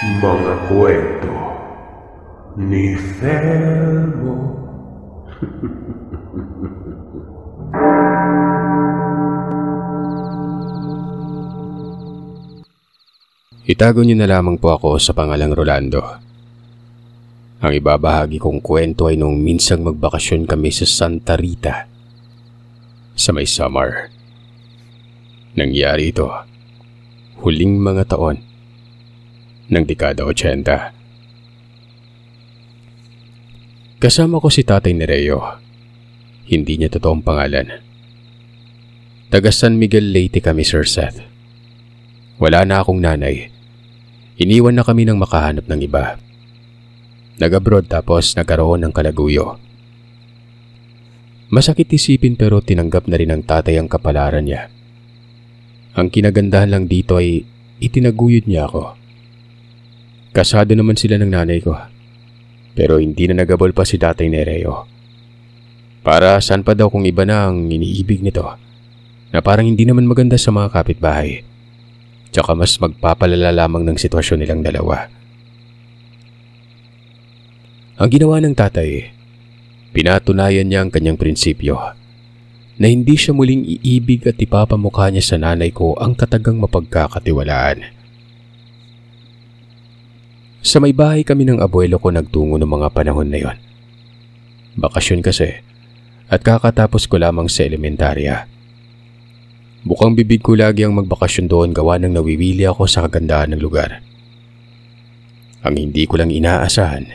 Mga kwento ni Felmo. Itago niyo na lamang po ako sa pangalang Rolando. Ang ibabahagi kong kwento ay nung minsang magbakasyon kami sa Santa Rita sa may summer. Nangyari ito huling mga taon ng dekada 80. Kasama ko si Tatay Nereo. Hindi niya totoong pangalan. Taga San Miguel Leyte kami, Sir Seth. Wala na akong nanay. Iniwan na kami ng makahanap ng iba. Nag-abroad tapos nagkaroon ng kalaguyo. Masakit isipin pero tinanggap na rin ng tatay ang kapalaran niya. Ang kinagandahan lang dito ay itinaguyod niya ako. Kasado naman sila ng nanay ko. Pero hindi na nagabol pa si Tatay Nereo. Para saan pa daw kung iba na ang iniibig nito na parang hindi naman maganda sa mga kapitbahay. Tsaka mas magpapalala lamang ng sitwasyon nilang dalawa. Ang ginawa ng tatay, pinatunayan niya ang kanyang prinsipyo na hindi siya muling iibig at ipapamukha niya sa nanay ko ang katagang mapagkakatiwalaan. Sa may bahay kami ng abuelo ko nagtungo ng mga panahon na yon. Bakasyon kasi at kakatapos ko lamang sa elementarya. Bukang bibig ko lagi ang magbakasyon doon gawa ng nawiwili ako sa kagandahan ng lugar. Ang hindi ko lang inaasahan,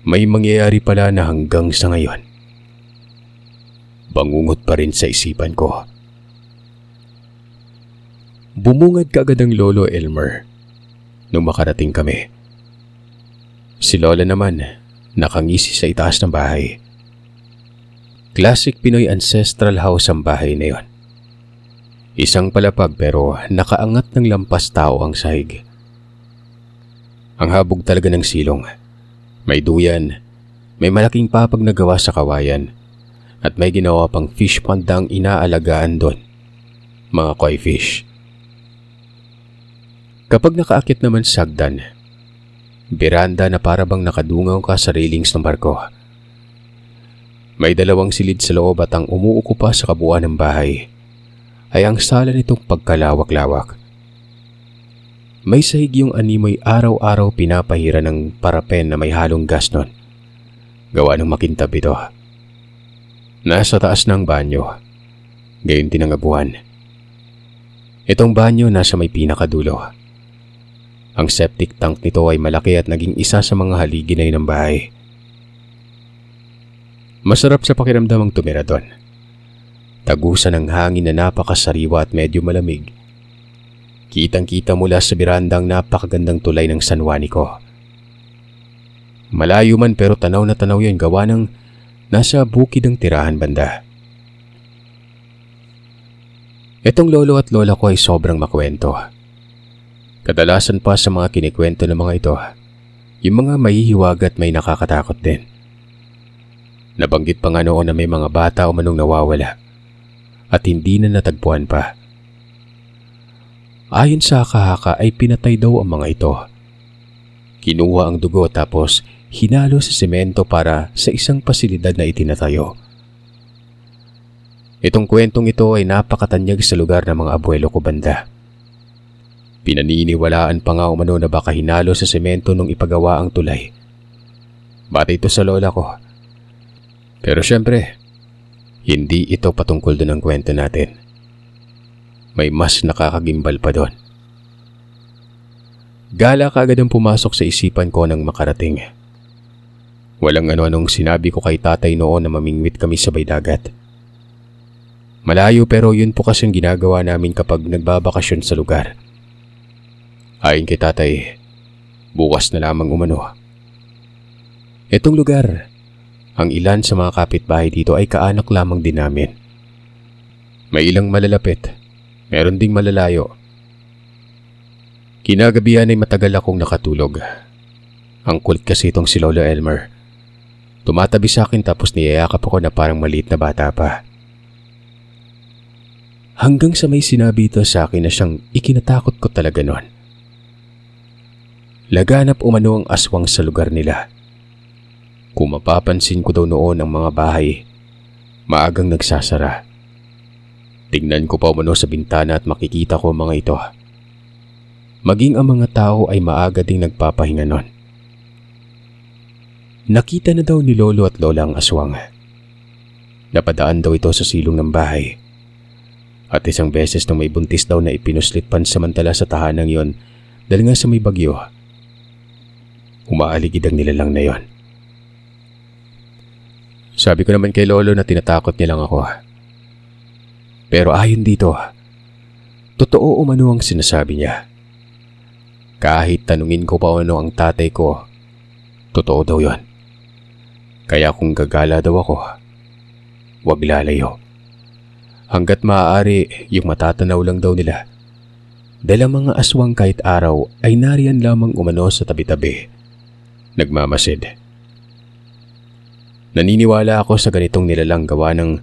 may mangyayari pala na hanggang sa ngayon. Bangungot pa rin sa isipan ko. Bumungad kaagad ang Lolo Elmer nung makarating kami. Si Lola naman nakangisi sa itaas ng bahay. Classic Pinoy ancestral house ang bahay na yon. Isang palapag pero nakaangat ng lampas tao ang sahig. Ang habog talaga ng silong. May duyan, may malaking papag na gawa sa kawayan, at may ginawa pang fish pond ang inaalagaan doon. Mga koi fish. Kapag nakaakit naman sa hagdan, beranda na para bang nakadungaw ka sa railings ng barko. May dalawang silid sa loob at ang umuuko pa sa kabuuan ng bahay ay ang sala nitong pagkalawak-lawak. May sahig yung animoy araw-araw pinapahira ng parapen na may halong gas nun. Gawa ng makintab ito. Nasa taas ng banyo, gayon din ang abuhan. Itong banyo nasa may pinakadulo. Ang septic tank nito ay malaki at naging isa sa mga haliginay ng bahay. Masarap sa pakiramdam ang tumira doon. Tagusan ng hangin na napakasariwa at medyo malamig. Kitang-kita mula sa beranda ang napakagandang tulay ng San Juanico. Malayo man pero tanaw na tanaw yun gawa ng nasa bukid ang tirahan banda. Itong lolo at lola ko ay sobrang makwento. Kadalasan pa sa mga kinikwento ng mga ito, yung mga mahihiwag at may nakakatakot din. Nabanggit pa nga noon na may mga bata o manong nawawala at hindi na natagpuan pa. Ayon sa haka-haka ay pinatay daw ang mga ito. Kinuha ang dugo tapos hinalo sa semento para sa isang pasilidad na itinatayo. Itong kwentong ito ay napakatanyag sa lugar ng mga abuelo ko banda. Pinaniniwalaan pa nga umano na baka hinalo sa semento nung ipagawa ang tulay. Bata ito sa lola ko. Pero syempre, hindi ito patungkol doon ang kwento natin. May mas nakakagimbal pa doon. Gala kaagad ang pumasok sa isipan ko nang makarating. Walang ano-anong sinabi ko kay tatay noon na mamingwit kami sa may dagat. Malayo pero yun po kasing ginagawa namin kapag nagbabakasyon sa lugar. Ayon kay tatay, bukas na lamang umano. Itong lugar, ang ilan sa mga kapitbahay dito ay kaanak lamang din namin. May ilang malalapit, meron ding malalayo. Kinagabihan ay matagal akong nakatulog. Ang kulit kasi itong si Lolo Elmer. Tumatabi sa akin tapos niyayakap ako na parang maliit na bata pa. Hanggang sa may sinabi ito sa akin na siyang ikinatakot ko talaga noon. Laganap umano ang aswang sa lugar nila. Kung mapapansin ko daw noon ang mga bahay, maagang nagsasara. Tingnan ko pa umano sa bintana at makikita ko ang mga ito. Maging ang mga tao ay maaga ding nagpapahinga nun. Nakita na daw ni lolo at lola ang aswang. Napadaan daw ito sa silong ng bahay. At isang beses nang may buntis daw na ipinuslit pansamantala sa tahanang yon dahil nga sa may bagyo. Umaaligid ang nilalang na yon. Sabi ko naman kay lolo na tinatakot niya lang ako. Pero ayon dito, totoo umano ang sinasabi niya. Kahit tanungin ko pa ano ang tatay ko, totoo daw yon. Kaya kung gagala daw ako, wag lalayo. Hanggat maaari yung matatanaw lang daw nila. Dahil ang mga aswang kahit araw ay nariyan lamang umano sa tabi-tabi. Nagmamasid. Naniniwala ako sa ganitong nilalang gawa ng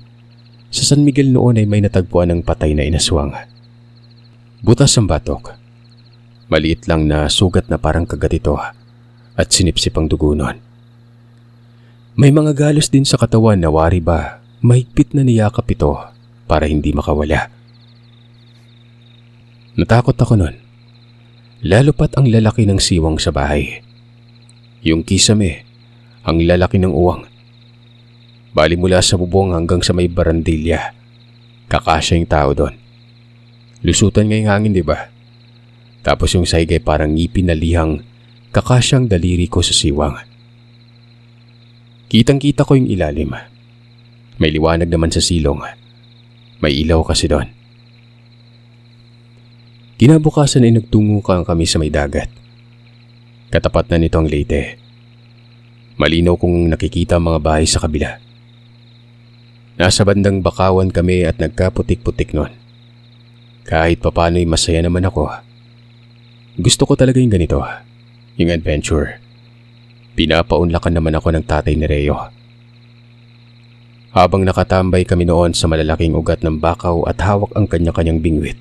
sa San Miguel noon ay may natagpuan ng patay na inaswang. Butas ang batok. Maliit lang na sugat na parang kagat ito at sinipsip ang dugo nun. May mga galos din sa katawan na wari ba mahigpit na niyakap ito para hindi makawala. Natakot ako nun. Lalo pat ang lalaki ng siwang sa bahay. Yung kisame, ang lalaki ng uwang. Bali mula sa bubong hanggang sa may barandilya. Kakasya yung tao doon. Lusutan nga yung hangin, di ba? Tapos yung sahig ay parang ngipin na lihang kakasyang daliri ko sa siwang. Kitang-kita ko yung ilalim. May liwanag naman sa silong. May ilaw kasi doon. Kinabukasan ay nagtungo kami sa may dagat. Katapat na nito ang Leyte. Malinaw kong nakikita ang mga bahay sa kabila. Nasa bandang Bakawan kami at nagkaputik-putik noon. Kahit papano'y masaya naman ako. Gusto ko talaga yung ganito, yung adventure. Pinapaunlakan naman ako ng tatay ni Reo. Habang nakatambay kami noon sa malalaking ugat ng bakaw at hawak ang kanya-kanyang bingwit,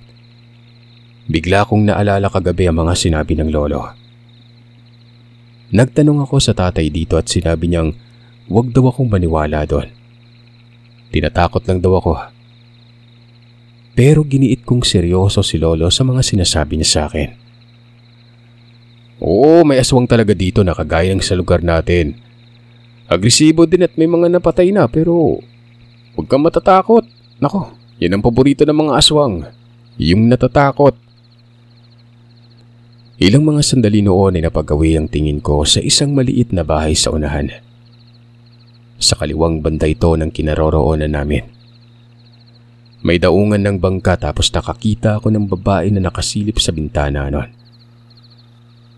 bigla kong naalala kagabi ang mga sinabi ng lolo. Nagtanong ako sa tatay dito at sinabi niyang wag daw akong maniwala doon. Tinatakot lang daw ako. Pero giniit kong seryoso si lolo sa mga sinasabi niya sa akin. Oo, may aswang talaga dito na kagaya ng sa lugar natin. Agresibo din at may mga napatay na pero huwag kang matatakot. Nako, yan ang paborito ng mga aswang. Yung natatakot. Ilang mga sandali noon ay napagawi ang tingin ko sa isang maliit na bahay sa unahan. Sa kaliwang banda ito ng kinaroroonan namin. May daungan ng bangka tapos nakakita ako ng babae na nakasilip sa bintana noon.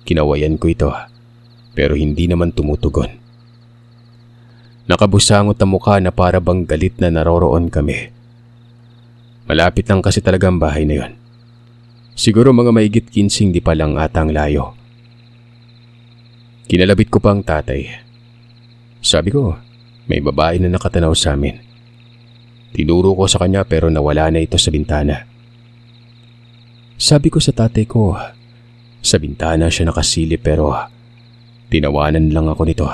Kinawayan ko ito pero hindi naman tumutugon. Nakabusangot ang mukha na para bang galit na naroroon kami. Malapit lang kasi talaga ang bahay na yon. Siguro mga maigit 15 di pa lang atang layo. Kinalabit ko pa ang tatay. Sabi ko, may babae na nakatanaw sa amin. Tinuro ko sa kanya pero nawala na ito sa bintana. Sabi ko sa tatay ko, sa bintana siya nakasilip pero tinawanan lang ako nito.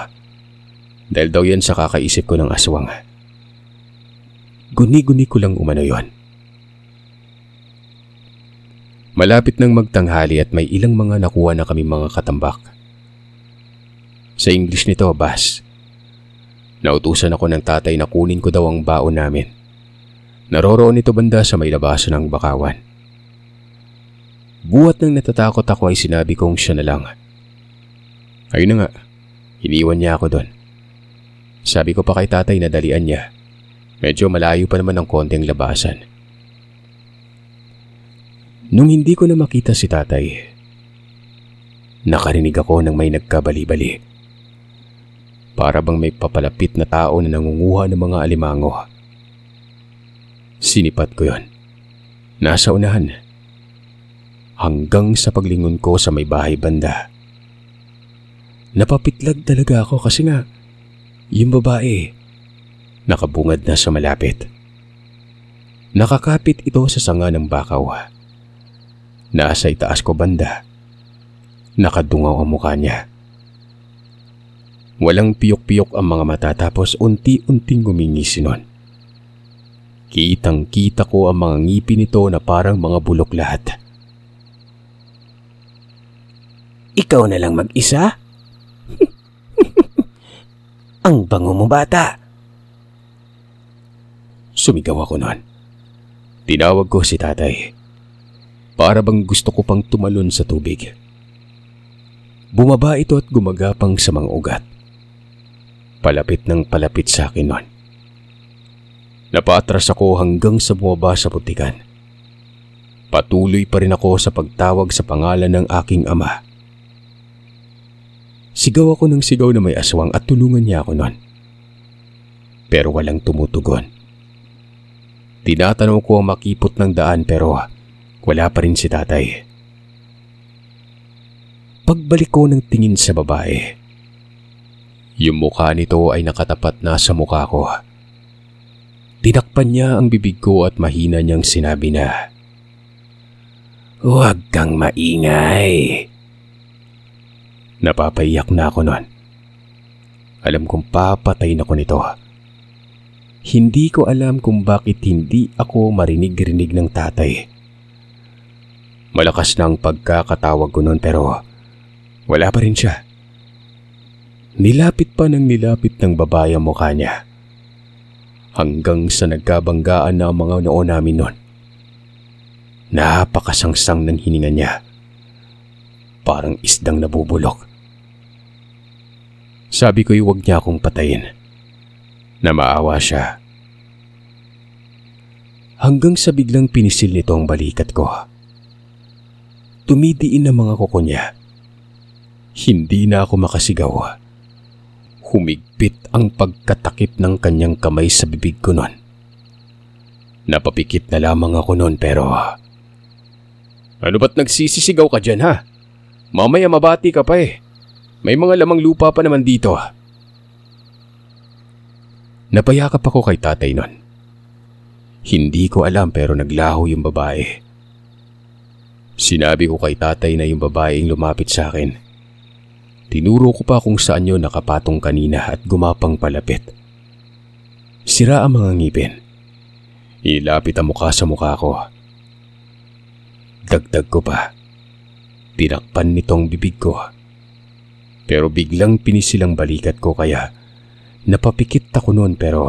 Dahil daw yan sa kakaisip ko ng aswang. Guni-guni ko lang umano yon. Malapit nang magtanghali at may ilang mga nakuha na kami mga katambak. Sa English nito, bass. Nautusan ako ng tatay na kunin ko daw ang baon namin. Naroroon ito banda sa may labasan ng Bakawan. Buhat nang natatakot ako ay sinabi kong siya na lang. Ayun na nga, iniwan niya ako doon. Sabi ko pa kay tatay na dalian niya. Medyo malayo pa naman ang konting labasan. Nung hindi ko na makita si tatay, nakarinig ako ng may nagkabali-bali. Para bang may papalapit na tao na nangunguha ng mga alimango. Sinipat ko yon. Nasa unahan. Hanggang sa paglingon ko sa may bahay banda. Napapitlag talaga ako kasi nga, yung babae, nakabungad na sa malapit. Nakakapit ito sa sanga ng bakaw. Nasa itaas ko banda. Nakadungaw ang mukha niya. Walang piyok-piyok ang mga mata tapos unti-unting gumingisi nun. Kitang-kita ko ang mga ngipin nito na parang mga bulok lahat. Ikaw na lang mag-isa? Ang bango mo, bata. Sumigaw ako nun. Tinawag ko si tatay. Para bang gusto ko pang tumalon sa tubig. Bumaba ito at gumagapang sa mga ugat. Palapit ng palapit sa akin nun. Napaatras ako hanggang sa bumaba sa putikan. Patuloy pa rin ako sa pagtawag sa pangalan ng aking ama. Sigaw ako ng sigaw na may aswang at tulungan niya ako nun. Pero walang tumutugon. Tinatanaw ko ang makipot ng daan pero wala pa rin si tatay. Pagbalik ko ng tingin sa babae, yung mukha nito ay nakatapat na sa mukha ko. Tinakpan niya ang bibig ko at mahina niyang sinabi na, "Huwag kang maingay." Napapaiyak na ako nun. Alam kong papatayin ako nito. Hindi ko alam kung bakit hindi ako marinig-rinig ng tatay. Malakas na ang pagkakatawag ko nun pero wala pa rin siya. Nilapit pa ng nilapit ng babae ang mukha niya. Hanggang sa nagkabanggaan na ang mga noo namin nun. Napakasangsang ng hininga niya. Parang isdang nabubulok. Sabi ko'y huwag niya akong patayin. Na maawa siya. Hanggang sa biglang pinisil nito ang balikat ko. Tumidiin ang mga kuko niya. Hindi na ako makasigaw. Humigpit ang pagkatakip ng kanyang kamay sa bibig ko nun. Napapikit na lamang ako nun pero... Ano ba't nagsisisigaw ka dyan ha? Mamaya mabati ka pa eh. May mga lamang lupa pa naman dito. Napayakap ako kay tatay nun. Hindi ko alam pero naglaho yung babae. Sinabi ko kay tatay na yung babaeng lumapit sa akin. Tinuro ko pa kung saan yun nakapatong kanina at gumapang palapit. Sira ang mga ngipin. Ilapit ang mukha sa mukha ko. Dagdag ko pa. Tinakpan nitong bibig ko. Pero biglang pinisilang balikat ko kaya napapikit ako noon pero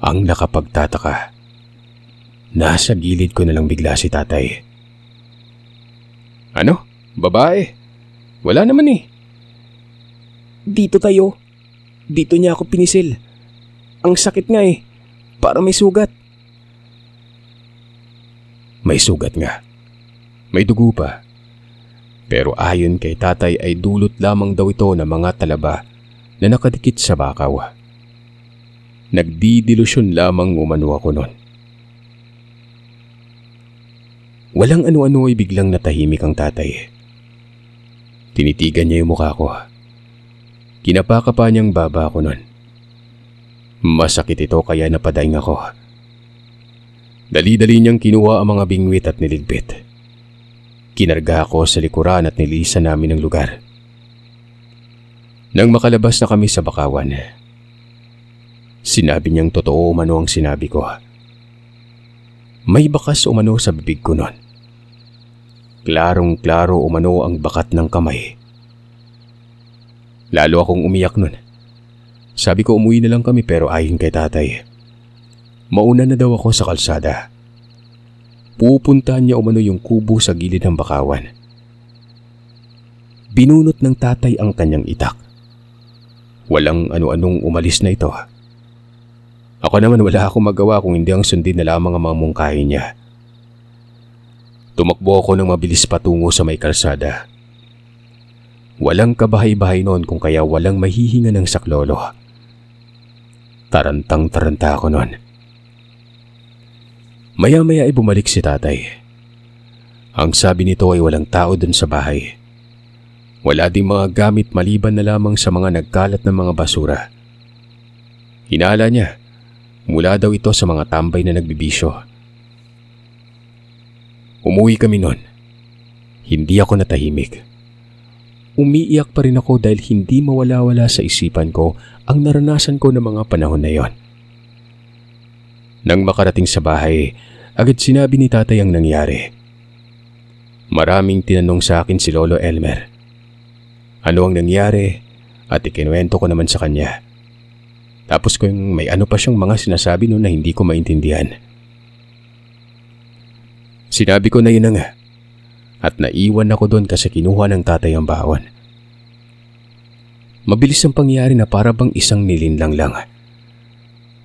ang nakapagtataka. Nasa gilid ko na lang bigla si tatay. Ano? Babae? Wala naman eh. Dito tayo. Dito niya ako pinisil. Ang sakit nga eh. Para may sugat. May sugat nga. May dugo pa. Pero ayon kay tatay ay dulot lamang daw ito ng mga talaba na nakadikit sa bakaw. Nagdidilusyon lamang umano ako nun. Walang ano-ano ay biglang natahimik ang tatay. Tinitigan niya yung mukha ko. Kinapaka pa niyang baba ako nun. Masakit ito kaya napadaing ako. Dali-dali niyang kinuha ang mga bingwit at niligpit. Kinarga ako sa likuran at nilisan namin ang lugar. Nang makalabas na kami sa bakawan, sinabi niyang totoo umano ang sinabi ko. May bakas umano sa bibig ko nun. Klarong-klaro umano ang bakat ng kamay. Lalo akong umiyak nun. Sabi ko umuwi na lang kami pero ayon kay tatay, mauna na daw ako sa kalsada. Pupuntahan niya umano yung kubo sa gilid ng bakawan. Binunot ng tatay ang kanyang itak. Walang ano-anong umalis na ito. Ako naman wala akong magawa kung hindi ang sundin na lamang ang mga mungkahin niya. Tumakbo ako ng mabilis patungo sa may kalsada. Walang kabahay-bahay noon kung kaya walang mahihinga ng saklolo. Tarantang-taranta ako noon. Maya-maya ay bumalik si tatay. Ang sabi nito ay walang tao dun sa bahay. Wala ding mga gamit maliban na lamang sa mga nagkalat ng mga basura. Hinala niya, mula daw ito sa mga tambay na nagbibisyo. Umuwi kami nun. Hindi ako natahimik. umiiyak pa rin ako dahil hindi mawala-wala sa isipan ko ang naranasan ko ng mga panahon na yon. Nang makarating sa bahay, agad sinabi ni tatay ang nangyari. Maraming tinanong sa akin si Lolo Elmer. Ano ang nangyari at ikinuwento ko naman sa kanya. Tapos kung may ano pa siyang mga sinasabi noon na hindi ko maintindihan. Sinabi ko na yun na nga at naiwan ako doon kasi kinuha ng tatay ang baon. Mabilis ang pangyari na para bang isang nilinlang lang.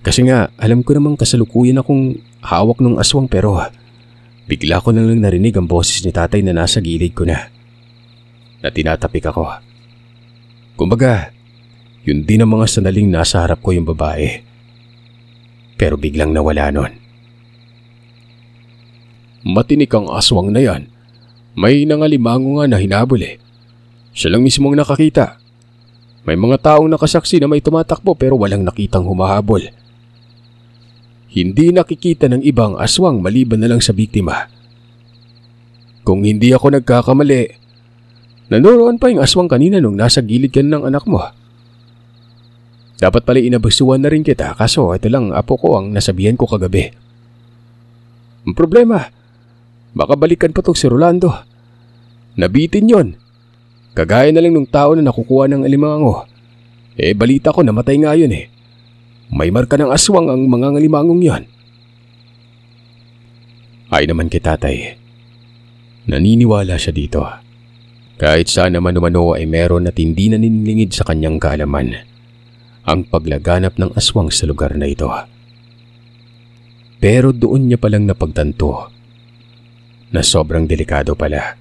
Kasi nga alam ko namang kasalukuyan akong hawak ng aswang pero bigla ko na lang narinig ang boses ni tatay na nasa gilid ko na tinatapik ako. Kumbaga, yun din ang mga sandaling nasa harap ko yung babae. Pero biglang nawala nun. Matinik ang aswang na yan. May nangalimango nga na hinabol eh. Siya lang mismo ang nakakita. May mga taong nakasaksi na may tumatakbo pero walang nakitang humahabol. Hindi nakikita ng ibang aswang maliban na lang sa biktima. Kung hindi ako nagkakamali, nanoroon pa yung aswang kanina nung nasa gilid ka ng anak mo. Dapat pala inabasuhan na rin kita kaso ito lang apo ko ang nasabihan ko kagabi. Ang problema, baka balikan pa tong si Rolando. Nabitin yon. Kagaya na lang ng tao na nakukuha ng alimango. Balita ko namatay nga yun eh. May marka ng aswang ang mga alimangong yon. Ay naman kay tatay. Naniniwala siya dito. Kahit saan naman umano ay meron at hindi naninilingid sa kanyang kaalaman ang paglaganap ng aswang sa lugar na ito. Pero doon niya palang napagtanto na sobrang delikado pala.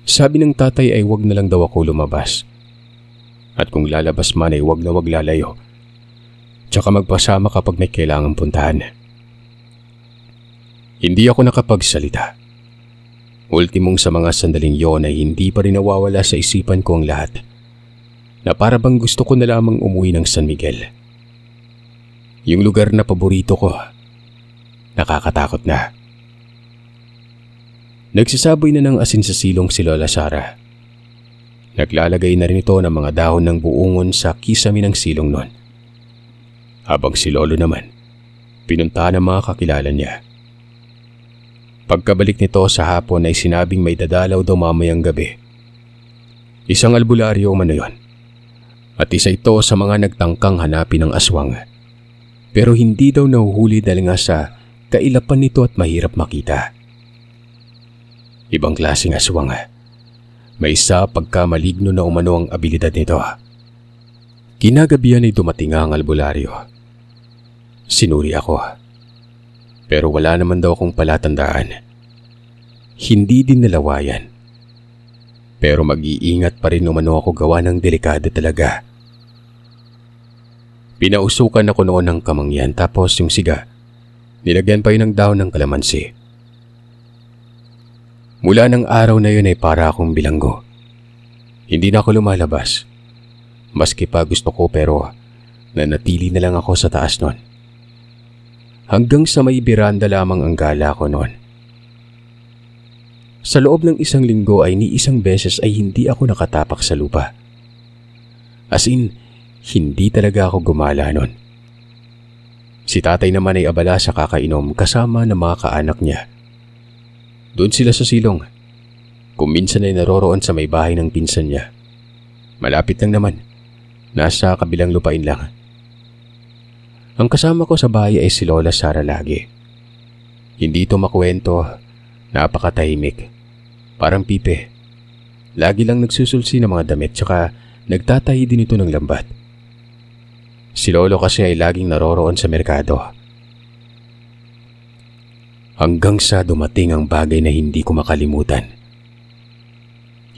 Sabi ng tatay ay wag na lang daw ako lumabas. At kung lalabas man ay wag na wag lalayo. Tsaka magpasama kapag may kailangang puntahan. Hindi ako nakapagsalita. Ultimong sa mga sandaling yon ay hindi pa rin nawawala sa isipan ko ang lahat. Na para bang gusto ko na lamang umuwi ng San Miguel. Yung lugar na paborito ko. Nakakatakot na. Nagsasaboy na ng asin sa silong si Lola Sara. Naglalagay na rin ito ng mga dahon ng buungon sa kisame ng silong nun. Habang si Lolo naman, pinuntahan ng mga kakilala niya. Pagkabalik nito sa hapon ay sinabing may dadalaw daw mamayang gabi. Isang albularyo umano yon. At isa ito sa mga nagtangkang hanapin ng aswang. Pero hindi daw nahuhuli dahil nga sa kailapan nito at mahirap makita. Ibang klaseng aswang. May isa pagkamaligno na umano ang abilidad nito. Kinagabihan ay dumating ang albularyo. Sinuri ako. Pero wala naman daw akong palatandaan. Hindi din nalawayan. Pero mag-iingat pa rin umano ako gawa ng delikado talaga. Pinausukan ako noon ng kamangyan tapos yung siga, nilagyan pa yun ng dahon ng kalamansi. Mula ng araw na yun ay para akong bilanggo. Hindi na ako lumalabas. Maski pa gusto ko pero nanatili na lang ako sa taas nun. Hanggang sa may biranda lamang ang gala ko noon. Sa loob ng isang linggo ay ni isang beses ay hindi ako nakatapak sa lupa. As in, hindi talaga ako gumala nun. Si tatay naman ay abala sa kakainom kasama ng mga kaanak niya. Doon sila sa silong. Kung minsan ay naroroon sa may bahay ng pinsan niya. Malapit lang naman. Nasa kabilang lupain lang. Ang kasama ko sa bahay ay si Lola Sara lagi. Hindi ito makwento. Napakatahimik. Parang pipe. Lagi lang nagsusulsi ng mga damit tsaka nagtatahi din ito ng lambat. Si Lolo kasi ay laging naroroon sa merkado. Hanggang sa dumating ang bagay na hindi ko makalimutan.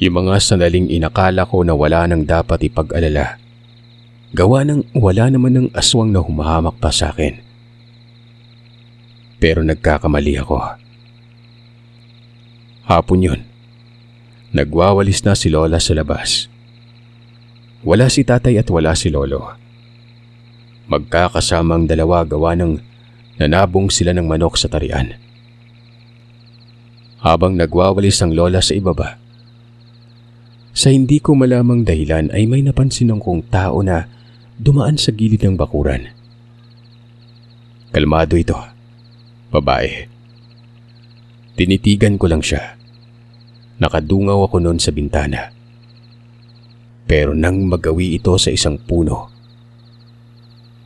Yung mga sandaling inakala ko na wala nang dapat ipag-alala. Gawa ng wala naman ng aswang na humahamak pa sa akin. Pero nagkakamali ako. Hapon yun. Nagwawalis na si Lola sa labas. Wala si tatay at wala si Lolo. Magkakasamang dalawa gawa ng nanabong sila ng manok sa tarian. Habang nagwawalis ang Lola sa ibaba, Sa hindi ko malamang dahilan ay may napansin akong tao na dumaan sa gilid ng bakuran. Kalmado ito. Babae. Tinitigan ko lang siya. Nakadungaw ako noon sa bintana. Pero nang magawi ito sa isang puno,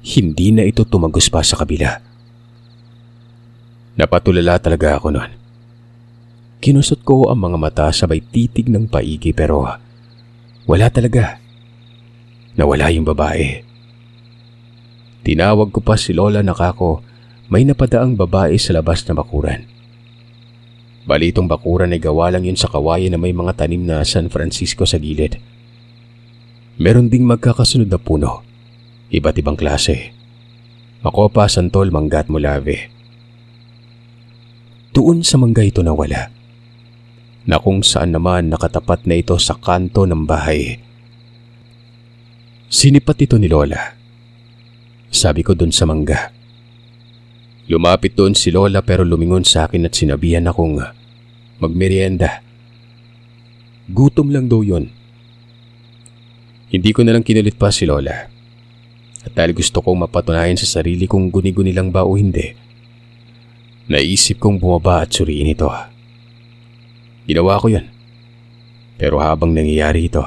hindi na ito tumagos pa sa kabila. Napatulala talaga ako noon. Kinusot ko ang mga mata sabay titig ng paigi pero wala talaga. Nawala yung babae. Tinawag ko pa si Lola na kako may napadaang babae sa labas na bakuran. Balitong bakuran ay gawa lang yun sa kawayan na may mga tanim na San Francisco sa gilid. Meron ding magkakasunod na puno. Iba't ibang klase. Makopa, santol, mangga at mulave. Doon sa mangga ito nawala. Na kung saan naman nakatapat na ito sa kanto ng bahay. Sinipat ito ni Lola. Sabi ko doon sa mangga. Lumapit doon si Lola pero lumingon sa akin at sinabihan akong magmerienda. Gutom lang daw yun. Hindi ko na lang kinulit pa si Lola. At dahil gusto kong mapatunayan sa sarili kung guni-guni lang ba o hindi, naisip kong bumaba at suriin ito. Ginawa ko yun. Pero habang nangyayari ito,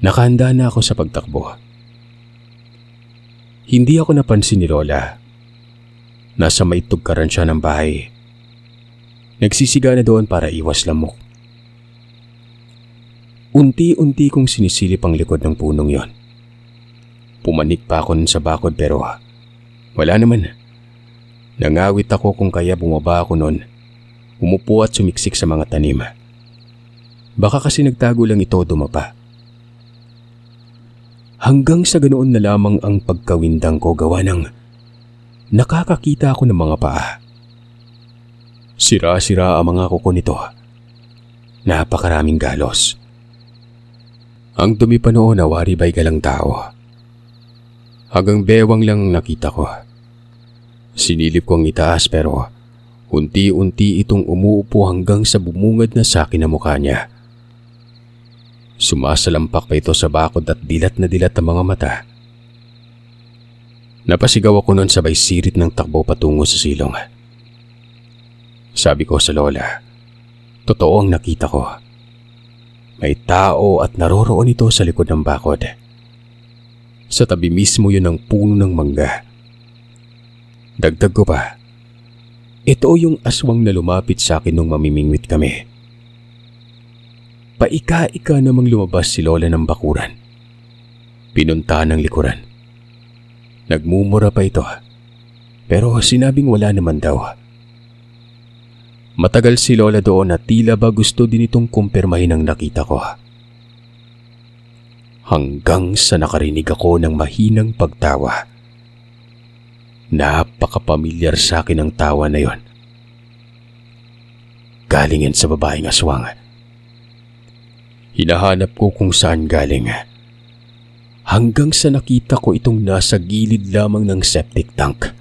nakahanda na ako sa pagtakbo. Hindi ako napansin ni Lola. Nasa may tugkaran siya ng bahay. Nagsisiga na doon para iwas lamok. Unti-unti kong sinisilip ang likod ng punong yon. Pumanik pa ako sa bakod pero wala naman. Nangawit ako kung kaya bumaba ako noon. Umupo at sumiksik sa mga tanim. Baka kasi nagtago lang ito dumapa. Hanggang sa ganoon na lamang ang pagkawindang ko gawa ng nakakakita ako ng mga paa. Sira-sira ang mga kuko nito. Napakaraming galos. Ang dumi pa noon na waribay galang tao. Hanggang bewang lang nakita ko. Sinilip ko ang itaas pero unti-unti itong umuupo hanggang sa bumungad na sa akin ang mukha niya. Sumasalampak pa ito sa bakod at dilat na dilat ang mga mata. Napasigaw ako noon sabay sirit ng takbo patungo sa silong. Sabi ko sa Lola, totoo ang nakita ko. May tao at naroroon ito sa likod ng bakod. Sa tabi mismo yun ng puno ng mangga. Dagdag ko pa, ito yung aswang na lumapit sa akin nung mamimingwit kami. Paika-ika namang lumabas si Lola ng bakuran. Pinunta ng likuran. Nagmumura pa ito, pero sinabing wala naman daw. Matagal si Lola doon at tila ba gusto din itong kumpirmahin ang nakita ko. Hanggang sa nakarinig ako ng mahinang pagtawa. Napakapamilyar sa akin ang tawa na yon. Galing yan sa babaeng aswang. Hinahanap ko kung saan galing. Hanggang sa nakita ko itong nasa gilid lamang ng septic tank.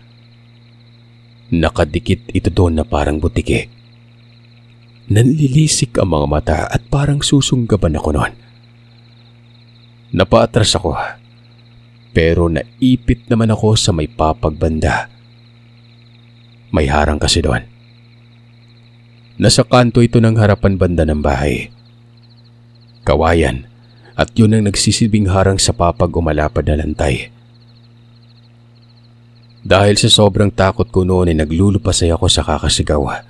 Nakadikit ito doon na parang butike. Nanlilisik ang mga mata at parang susunggaban ako noon. Napaatras ako. Pero naipit naman ako sa may papagbanda. May harang kasi doon. Nasa kanto ito ng harapan banda ng bahay. Kawayan at yun ang nagsisilbing harang sa papag umalapad na lantay. Dahil sa sobrang takot ko noon ay naglulupasay ako sa kakasigaw.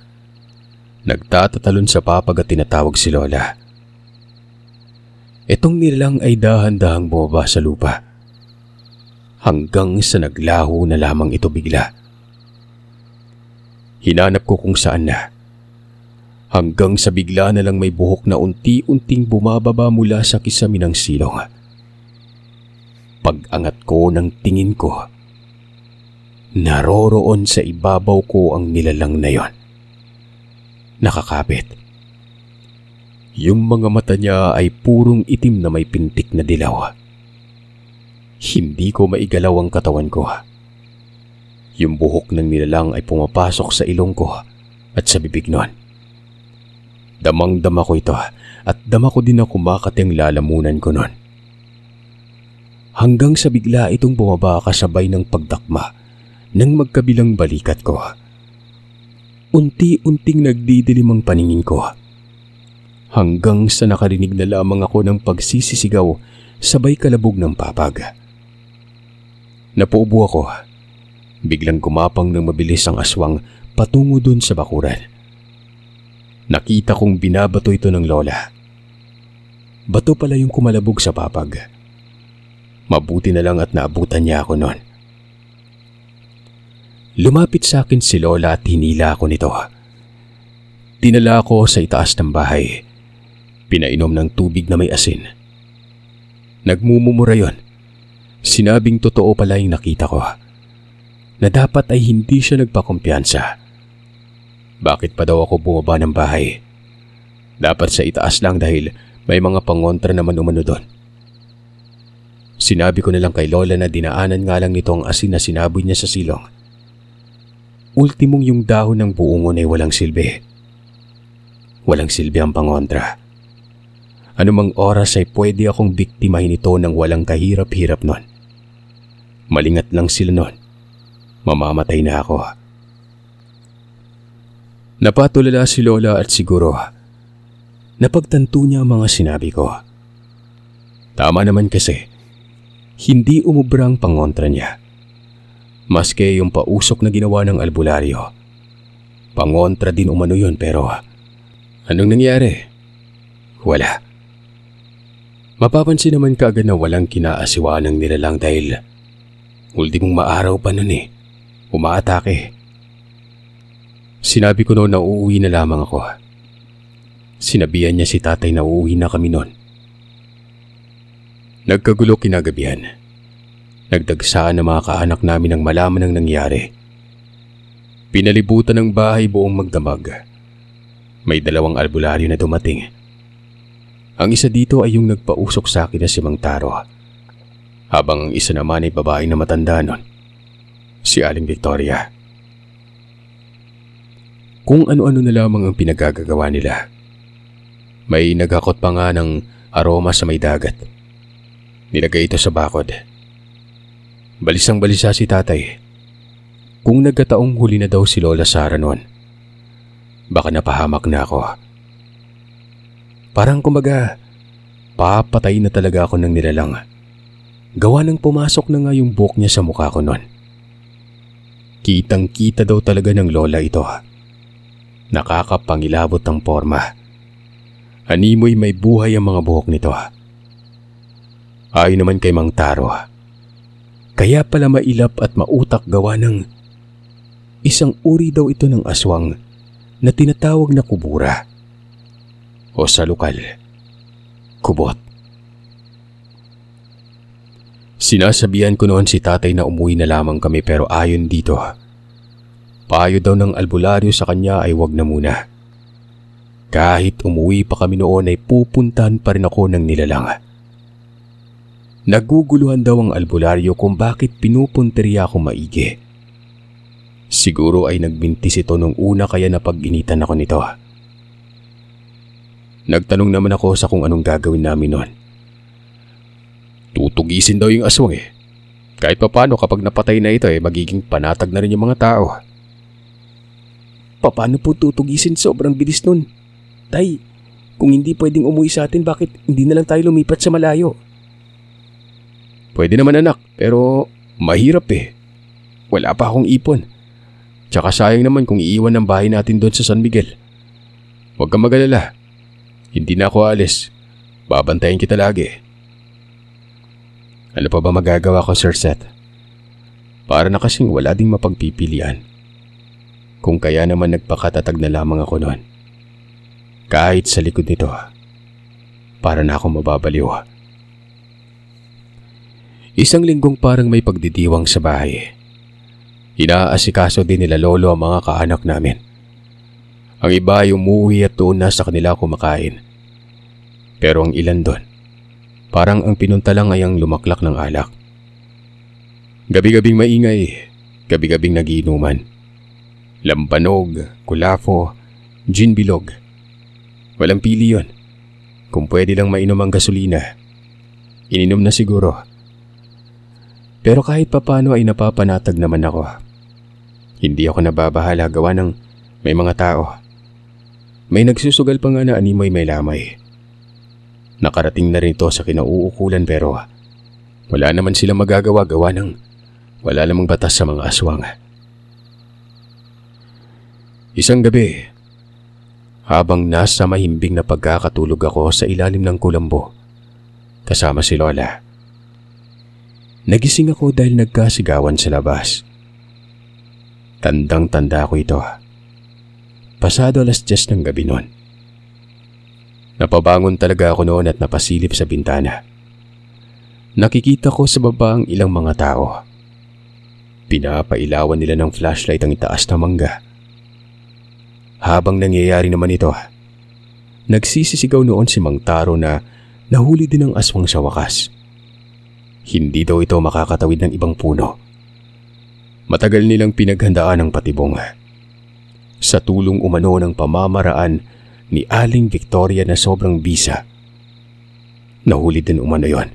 Nagtatatalon sa papag at tinatawag si Lola. Itong nilalang ay dahan-dahang bumaba sa lupa. Hanggang sa naglaho na lamang ito bigla. Hinanap ko kung saan na. Hanggang sa bigla na lang may buhok na unti-unting bumababa mula sa kisami ng silong. Pag-angat ko ng tingin ko, naroroon sa ibabaw ko ang nilalang na yon. Nakakapit. Yung mga mata niya ay purong itim na may pintik na dilaw. Hindi ko maigalaw ang katawan ko. Yung buhok ng nilalang ay pumapasok sa ilong ko at sa bibig nun. Damang-dama ko ito at dama ko din na kumakati ang lalamunan ko noon. Hanggang sa bigla itong bumaba kasabay ng pagdakma ng magkabilang balikat ko. Unti-unting nagdidilim ang paningin ko. Hanggang sa nakarinig na lamang ako ng pagsisisigaw sabay kalabog ng papag. Napaubo ako. Biglang gumapang ng mabilis ang aswang patungo dun sa bakuran. Nakita kong binabato ito ng lola. Bato pala yung kumalabog sa papag. Mabuti na lang at naabutan niya ako noon. Lumapit sa akin si lola at hinila ako nito. Dinala ako sa itaas ng bahay. Pinainom ng tubig na may asin. Nagmumumura yon. Sinabing totoo pala yung nakita ko. Na dapat ay hindi siya nagpakumpiyansa. Bakit pa daw ako bumaba ng bahay? Dapat sa itaas lang dahil may mga pangontra naman umano doon. Sinabi ko na lang kay lola na dinaanan nga lang nito ang asin na sinaboy niya sa silong. Ultimong yung dahon ng buungon ay walang silbi. Walang silbi ang pangontra. Anumang oras ay pwede akong biktimahin ito ng walang kahirap-hirap nun. Malingat lang sila nun. Mamamatay na ako. Napatulala si lola at siguro napagtanto niya ang mga sinabi ko. Tama naman kasi. Hindi umubrang pangontra niya. Maski yung pausok na ginawa ng albularyo. Pangontra din umano yun pero anong nangyari? Wala. Mapapansin naman kaagad na walang kinaasiwa ng nilalang dahil ultimong maaraw pa nun eh. Umaatake. Sinabi ko noon na uuwi na lamang ako. Sinabihan niya si tatay na uuwi na kami noon. Nagkagulo kinagabihan. Nagdagsaan ng mga kaanak namin ang malaman ng nangyari. Pinalibutan ng bahay buong magdamag. May 2 albularyo na dumating. Ang isa dito ay yung nagpausok sa akin na si Mang Taro. Habang ang isa naman ay babae na matanda nun. Si Aling Victoria. Kung ano-ano na lamang ang pinagagagawa nila. May naghakot pa nga ng aroma sa may dagat. Nilagay ito sa bakod. Balisang-balisa si tatay. Kung nagkataong huli na daw si Lola Sara noon, baka napahamak na ako. Parang kumbaga, papatay na talaga ako ng nilalang. Gawa ng pumasok na nga yung buhok niya sa mukha ko noon. Kitang-kita daw talaga ng lola ito. Nakakapangilabot ang forma. Animoy may buhay ang mga buhok nito. Ayon naman kay Mang Taro, kaya pala mailap at mautak gawa ng isang uri daw ito ng aswang na tinatawag na kubura o sa lokal, kubot. Sinasabihan ko noon si tatay na umuwi na lamang kami pero ayon dito, payo daw ng albularyo sa kanya ay wag na muna. Kahit umuwi pa kami noon ay pupuntahan pa rin ako ng nilalang. Naguguluhan daw ang albularyo kung bakit pinupunteriya ako maigi. Siguro ay nagbintis ito nung una kaya napag-initan ako nito. Nagtanong naman ako sa kung anong gagawin namin noon. Tutugisin daw yung aswang eh. Kahit papano kapag napatay na ito magiging panatag na rin yung mga tao. Paano po tutugisin? Sobrang bilis nun. Tay, kung hindi pwedeng umuwi sa atin, bakit hindi na lang tayo lumipat sa malayo? Pwede naman anak, pero mahirap eh. Wala pa akong ipon. Tsaka sayang naman kung iiwan ang bahay natin doon sa San Miguel. Huwag kang mag-alala. Hindi na ako alis. Babantayan kita lagi. Ano pa ba magagawa ko, Sir Seth? Para na kasing wala ding mapagpipilian. Kung kaya naman nagpakatatag na lamang ako noon. Kahit sa likod nito, para na ako mababaliw. Isang linggong parang may pagdidiwang sa bahay. Inaasikaso din nila lolo ang mga kaanak namin. Ang iba ay umuwi at doon na sa kanila kumakain. Pero ang ilan doon, parang ang pinunta lang ay ang lumaklak ng alak. Gabi-gabing maingay, gabi-gabing nagiinuman. Lampanog, kulafo, gin bilog. Walang pili yon. Kung pwede lang mainom ang gasolina, ininom na siguro. Pero kahit papano ay napapanatag naman ako. Hindi ako nababahala gawa ng may mga tao. May nagsusugal pa nga na animoy may lamay. Nakarating na rin ito sa kinauukulan pero wala naman silang magagawa gawa ng wala namang batas sa mga aswang. Isang gabi, habang nasa mahimbing na pagkakatulog ako sa ilalim ng kulambo, kasama si Lola, nagising ako dahil nagkasigawan sa labas. Tandang-tanda ko ito. Pasado 10:00 ng gabi noon. Napabangon talaga ako noon at napasilip sa bintana. Nakikita ko sa baba ang ilang mga tao. Pinapailawan nila ng flashlight ang itaas na mangga. Habang nangyayari naman ito, nagsisisigaw noon si Mang Taro na nahuli din ng aswang sa wakas. Hindi daw ito makakatawid ng ibang puno. Matagal nilang pinaghandaan ang patibong. Sa tulong umano ng pamamaraan ni Aling Victoria na sobrang bisa, nahuli din umano yon.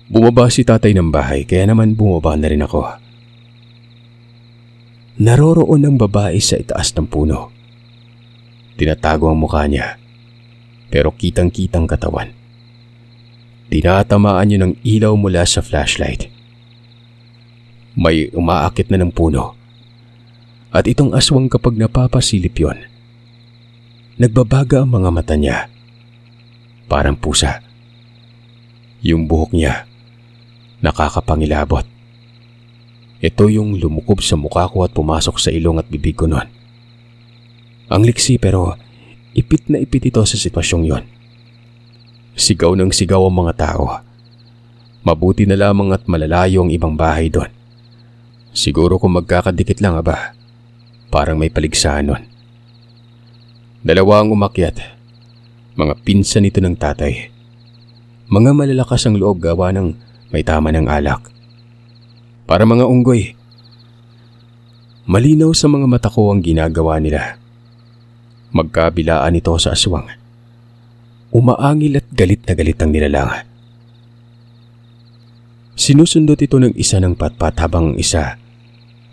Bumaba si tatay ng bahay kaya naman bumaba na rin ako. Naroroon ang babae sa itaas ng puno. Tinatago ang mukha niya, pero kitang-kitang katawan. Tinatamaan niya ng ilaw mula sa flashlight. May umaakit na ng puno. At itong aswang kapag napapasilip yon, nagbabaga ang mga mata niya. Parang pusa. Yung buhok niya, nakakapangilabot. Ito yung lumukob sa mukha ko at pumasok sa ilong at bibig ko noon. Ang liksi pero ipit na ipit ito sa sitwasyong yon. Sigaw ng sigaw ang mga tao. Mabuti na lamang at malalayo ang ibang bahay doon. Siguro kung magkakadikit lang parang may paligsahan nun. Dalawa ang umakyat. Mga pinsan nito ng tatay. Mga malalakas ang loob gawa ng may tama ng alak. Para mga unggoy. Malinaw sa mga mata ko ang ginagawa nila. Magkabilaan ito sa aswang. Umaangil at galit na galit ang nilalang. Sinusundot ito ng isa ng patpat habang ang isa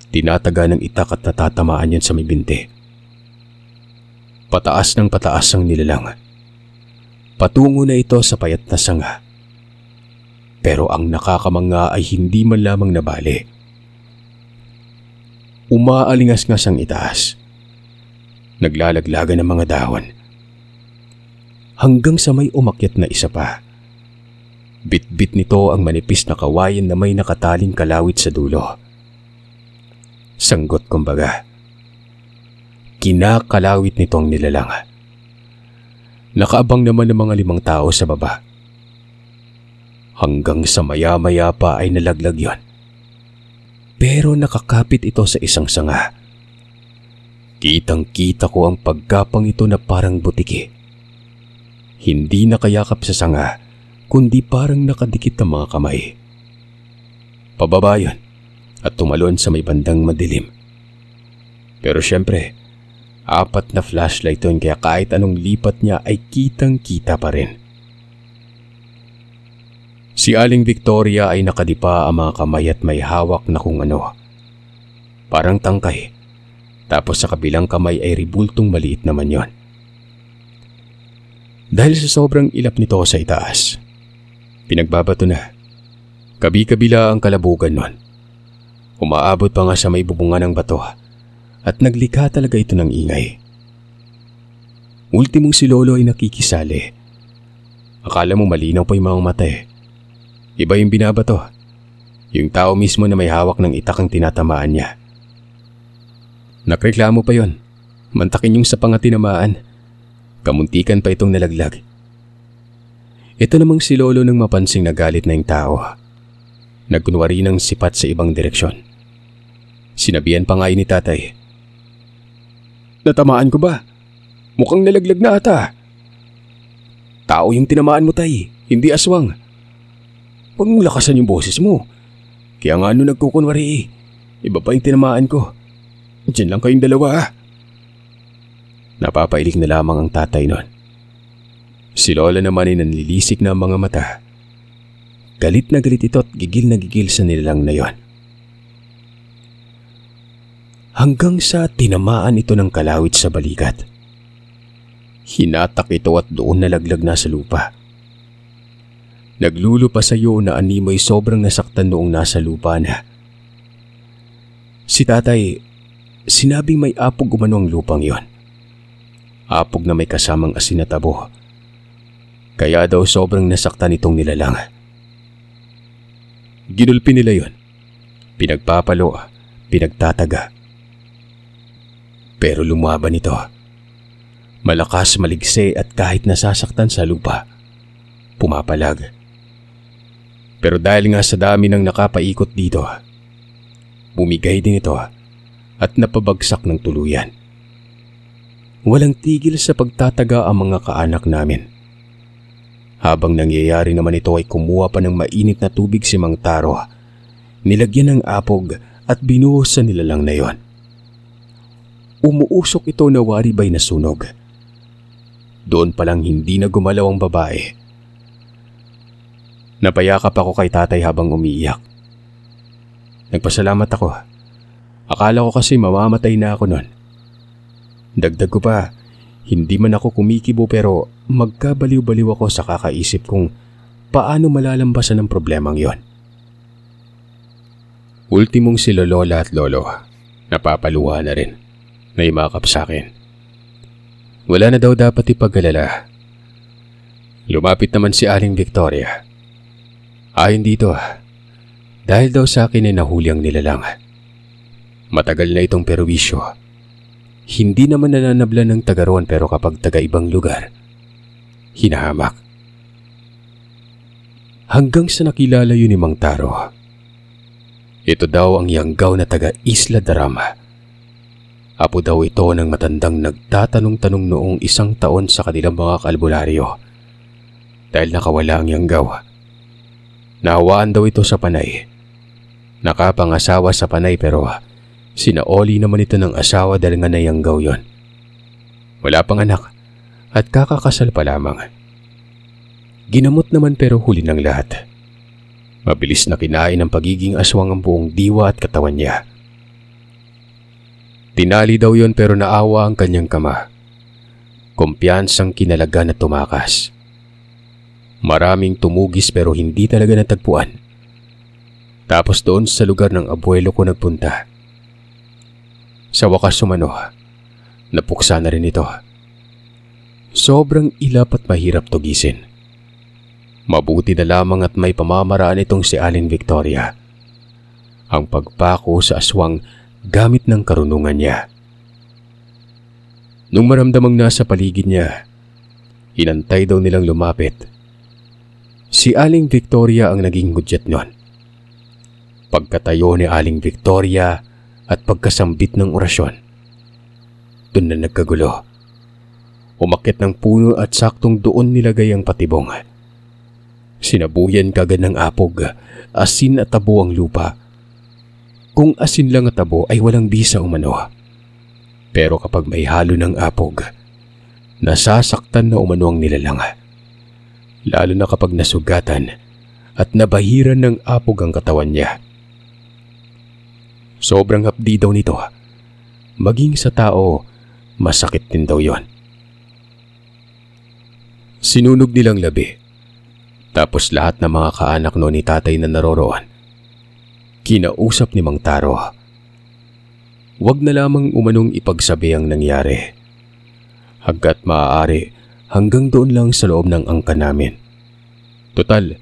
tinataga ng itak at natatamaan yan sa may binti. Pataas ng pataas ang nilalang. Patungo na ito sa payat na sanga. Pero ang nakakamanga ay hindi man lamang nabali. Umaalingas-ngas ang itaas. Naglalaglagan ng mga dahon. Hanggang sa may umakyat na isa pa. Bit-bit nito ang manipis na kawayan na may nakataling kalawit sa dulo. Sanggot kumbaga. Kinakalawit nito ang nilalang. Nakaabang naman ng mga 5 tao sa baba. Hanggang sa maya-maya pa ay nalaglag yon. Pero nakakapit ito sa isang sanga. Kitang-kita ko ang pagkapang ito na parang butiki. Hindi nakayakap sa sanga, kundi parang nakadikit ang mga kamay. Pababa yun at tumalon sa may bandang madilim. Pero syempre, 4 na flashlight yun kaya kahit anong lipat niya ay kitang-kita pa rin. Si Aling Victoria ay nakadipa ang mga kamay at may hawak na kung ano. Parang tangkay. Tapos sa kabilang kamay ay ribultong maliit naman yon. Dahil sa sobrang ilap nito sa itaas, pinagbabato na. Kabi-kabila ang kalabugan nun. Umaabot pa nga sa may bubungan ng bato at naglikha talaga ito ng ingay. Ultimong si Lolo ay nakikisali. Akala mo malinaw pa yung mga mata Iba yung binabato. Yung tao mismo na may hawak ng itak ang tinatamaan niya. Nakreklamo pa yon. Mantakin yung sa pangatinamaan. Kamuntikan pa itong nalaglag. Ito namang si Lolo nang mapansing nagalit na yung tao. Nagkunwari ng sipat sa ibang direksyon. Sinabihan pa nga ni tatay. Natamaan ko ba? Mukhang nalaglag na ata. Tao yung tinamaan mo tay, hindi aswang. Huwag mong lakasan yung boses mo. Kaya nga nagkukunwari iba pa yung tinamaan ko. Diyan lang kayong dalawa Napapailing na lamang ang tatay nun. Si Lola naman ay nanlilisik na ang mga mata. Galit na galit ito at gigil na gigil sa nilalang na yon. Hanggang sa tinamaan ito ng kalawit sa balikat. Hinatak ito at doon nalaglag na sa lupa. Naglulupa sa iyo na animoy sobrang nasaktan noong nasa lupa na. Si tatay, sinabing may apog umano ang lupang yon. Apog na may kasamang asin at abo. Kaya daw sobrang nasaktan itong nilalang. Ginulpi nila yon. Pinagpapalo, pinagtataga. Pero lumaban ito. Malakas, maligse at kahit nasasaktan sa lupa, pumapalag. Pero dahil nga sa dami ng nakapaikot dito, bumigay din ito at napabagsak ng tuluyan. Walang tigil sa pagtataga ang mga kaanak namin. Habang nangyayari naman ito ay kumuha pa ng mainit na tubig si Mang Taro, nilagyan ng apog at binuhos sa nilalang na yon. Umuusok ito na waribay na sunog. Doon palang hindi na gumalaw ang babae. Napayakap ako kay tatay habang umiiyak. Nagpasalamat ako. Akala ko kasi mamamatay na ako noon. Dagdag ko pa, hindi man ako kumikibo pero magkabaliw-baliw ako sa kakaisip kung paano malalambasan ang problemang yon. Ultimong sila Lola at Lolo, napapaluha na rin, naimakap sa akin. Wala na daw dapat ipag-alala. Lumapit naman si Aling Victoria. Ayon dito, dahil daw sa akin ay nahuli ang nilalang. Matagal na itong perwisyo. Hindi naman nananablan ng taga roon pero kapag taga ibang lugar, hinahamak. Hanggang sa nakilala yun ni Mang Taro. Ito daw ang yanggaw na taga Isla Darama. Apo daw ito ng matandang nagtatanong-tanong noong 1 taon sa kanilang mga kalbularyo. Dahil nakawala ang yanggaw. Nahawaan daw ito sa panay. Nakapangasawa sa panay pero sinaoli naman ito ng asawa dahil nga nayanggaw yon. Wala pang anak at kakakasal pa lamang. Ginamot naman pero huli ng lahat. Mabilis na kinain ng pagiging aswang ang buong diwa at katawan niya. Tinali daw yon pero naawa ang kanyang kama. Kumpiyansang kinalaga na tumakas. Maraming tumugis pero hindi talaga natagpuan. Tapos doon sa lugar ng abuelo ko nagpunta. Sa wakas umano, napuksa na rin ito. Sobrang ilap at mahirap tugisin. Mabuti na lamang at may pamamaraan itong si Aling Victoria. Ang pagpako sa aswang gamit ng karunungan niya. Nung maramdamang nasa paligid niya, inantay daw nilang lumapit. Si Aling Victoria ang naging hudyat nun. Pagkatayo ni Aling Victoria at pagkasambit ng orasyon, doon na nagkagulo. Umakyat ng puno at saktong doon nilagay ang patibong. Sinabuyan kagad ng apog, asin at tabo ang lupa. Kung asin lang at tabo ay walang bisa umano. Pero kapag may halo ng apog, nasasaktan na umano ang nilalang. Lalo na kapag nasugatan at nabahiran ng apog ang katawan niya. Sobrang hapdi daw nito. Maging sa tao, masakit din daw yon. Sinunog nilang labi. Tapos lahat ng mga kaanak noon ni tatay na naroroon, kinausap ni Mang Taro. Huwag na lamang umanong ipagsabi ang nangyari. Hanggat maaari, hanggang doon lang sa loob ng angkan namin. Total,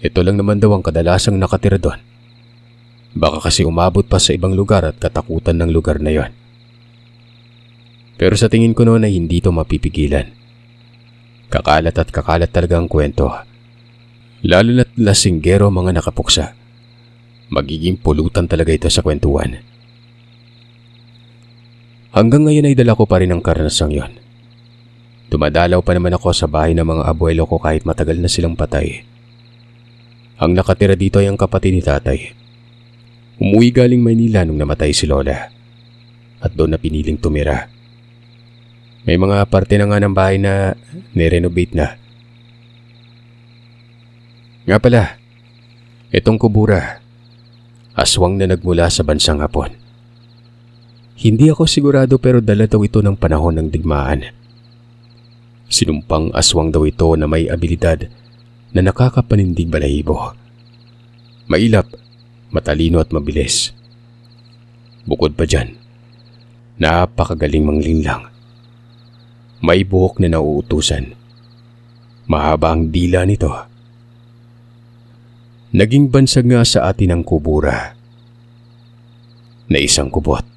ito lang naman daw ang kadalasang nakatira doon. Baka kasi umabot pa sa ibang lugar at katakutan ng lugar na yon. Pero sa tingin ko noon ay hindi ito mapipigilan. Kakalat at kakalat talaga ang kwento. Lalo na't lasinggero mga nakapuksa. Magiging pulutan talaga ito sa kwentuhan. Hanggang ngayon ay dala ko pa rin ang karanasang yon. Dumadalaw pa naman ako sa bahay ng mga abuelo ko kahit matagal na silang patay. Ang nakatira dito ay ang kapatid ni tatay. Umuwi galing Maynila nung namatay si Lola. At doon na piniling tumira. May mga parte na nga ng bahay na nirenovate na. Nga pala, itong kubura, aswang na nagmula sa bansang Hapon. Hindi ako sigurado pero dala daw ito ng panahon ng digmaan. Sinumpang aswang daw ito na may abilidad na nakakapanindig balahibo. Mailap, matalino at mabilis. Bukod pa dyan, napakagaling manglinlang. May buhok na nauutusan. Mahaba ang dila nito. Naging bansag nga sa atin ang kubura na isang kubot.